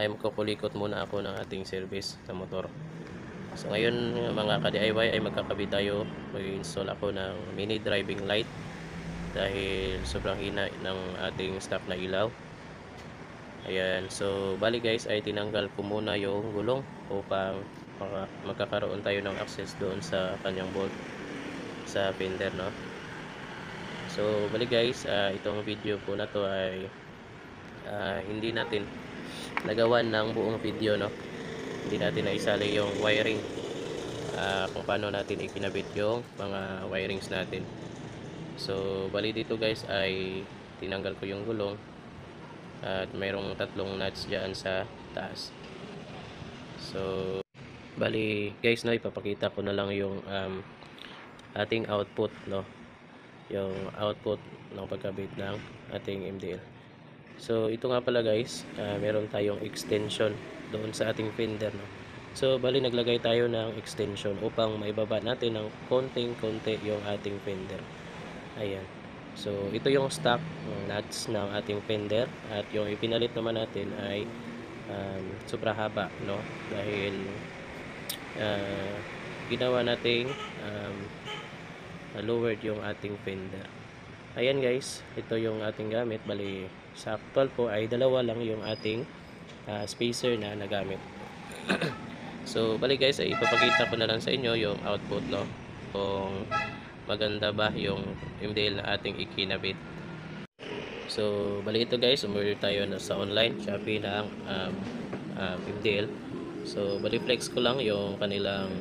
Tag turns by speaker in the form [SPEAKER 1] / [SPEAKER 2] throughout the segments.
[SPEAKER 1] ay magkukulikot muna ako ng ating service sa motor. So ngayon mga ka-DIY ay magkakabit tayo, mag-install ako ng mini driving light dahil sobrang hina ng ating stock na ilaw. Ayan, so bali guys ay tinanggal ko muna yung gulong upang magkakaroon tayo ng access doon sa kanyang bolt sa fender, no. So bali guys, itong video po na to ay hindi natin nagawan ng buong video, no. Hindi natin naisali yung wiring, kung paano natin ikinabit yung mga wirings natin. So bali dito guys ay tinanggal ko yung gulong at mayroong 3 nuts dyan sa taas. So bali guys, no, ipapakita ko na lang yung ating output, no, yung output ng pagkabit ng ating MDL. So ito nga pala guys, meron tayong extension doon sa ating fender, no. So bali naglagay tayo ng extension upang maibaba natin ng konting-konti yung ating fender. Ayan. So ito yung stock nuts ng ating fender at yung ipinalit naman natin ay super haba, no, dahil ginawa nating lowered yung ating fender. Ayan guys, ito yung ating gamit. Bali sa actual po ay dalawa lang yung ating spacer na nagamit. So bali guys, ay ipapakita ko na lang sa inyo yung output, no, kung maganda ba yung MDL na ating ikinabit. So bali ito guys, umorder tayo na sa online Shopee ng MDL. So bali flex ko lang yung kanilang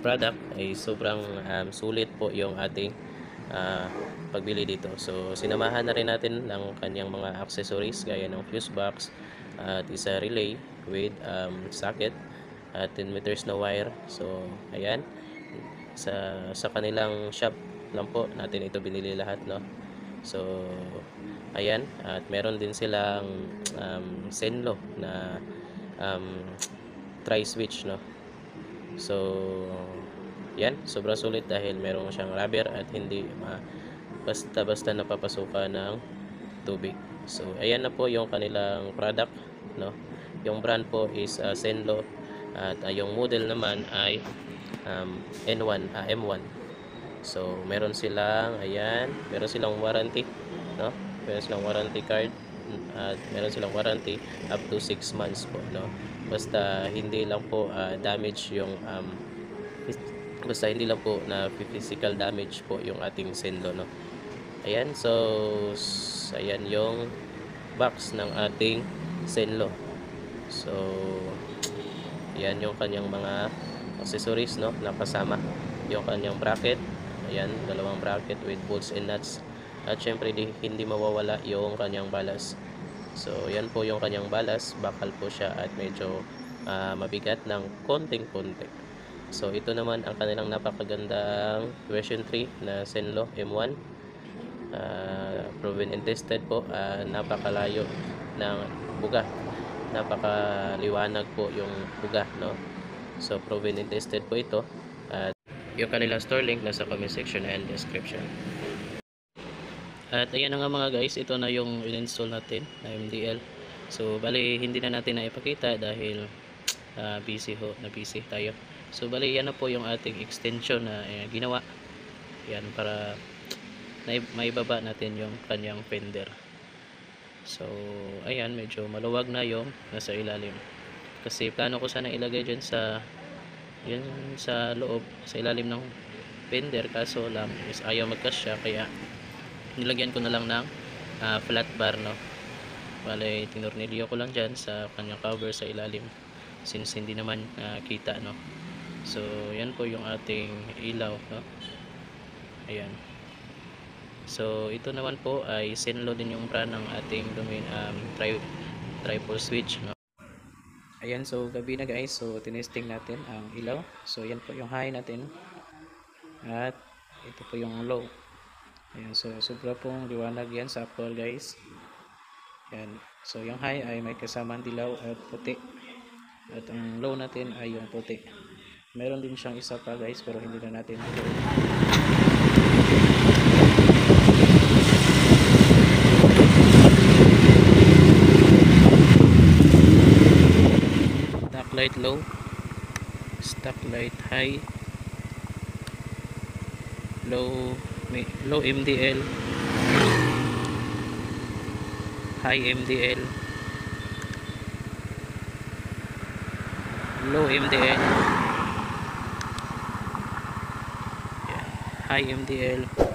[SPEAKER 1] product, ay sobrang sulit po yung ating pagbili dito. So sinamahan na rin natin ng kanyang mga accessories gaya ng fuse box at isa relay with socket at 10 meters na wire. So ayan, sa kanilang shop lang po natin ito binili lahat, no. So ayan, at meron din silang Zenlo na tri-switch, no. So yan, sobrang sulit dahil meron siyang rubber at hindi basta-basta napapasukan ng tubig. So ayan na po yung kanilang product, no. Yung brand po is Zenlo at yung model naman ay M1. So meron silang, ayan, meron silang warranty, no. Meron silang warranty card at meron silang warranty up to 6 months po, no. Basta hindi lang po damage yung hindi lang po na physical damage po yung ating Zenlo, no. Ayan, so ayan yung box ng ating Zenlo. So ayan yung kanyang mga accessories, no, nakasama yung kanyang bracket. Ayan, dalawang bracket with bolts and nuts. At syempre hindi mawawala yung kanyang balas. So yan po yung kanyang balas, bakal po siya at medyo mabigat ng konting-konti. So ito naman ang kanilang napakagandang version 3 na Zenlo M1, proven and tested po. Napakalayo ng buga, napakaliwanag po yung buga, no. So proven and tested po ito. Yung kanilang store link nasa comment section and description. At ayan na nga mga guys, ito na yung in-install natin na MDL. So bali hindi na natin na ipakita dahil busy tayo. So bali yan na po yung ating extension na ginawa. Yan, para maibaba natin yung kanyang fender. So ayan, medyo maluwag na yung nasa ilalim. Kasi plano ko sana ilagay dyan sa loob, sa ilalim ng fender, kaso lang is ayaw magkasya, kaya nilagyan ko na lang ng flat bar, no. Bale tinurnilyo ko lang dyan sa kanyang cover sa ilalim since hindi naman kita, no. So yan po yung ating ilaw, no. Ayan. So ito naman po ay Zenlo din yung brand ng ating triple switch, no. Ayan, so gabi na guys, so tinesting natin ang ilaw. So yan po yung high natin at ito po yung low. Ayan, so sobra pong liwanag yan sa actual guys. Ayan, so yung high ay may kasamang dilaw at puti, at ang low natin ay yung puti. Meron din siyang isa pa guys, pero hindi na natin ito. light low, stock light high, low MDL, high MDL, low MDL, high MDL,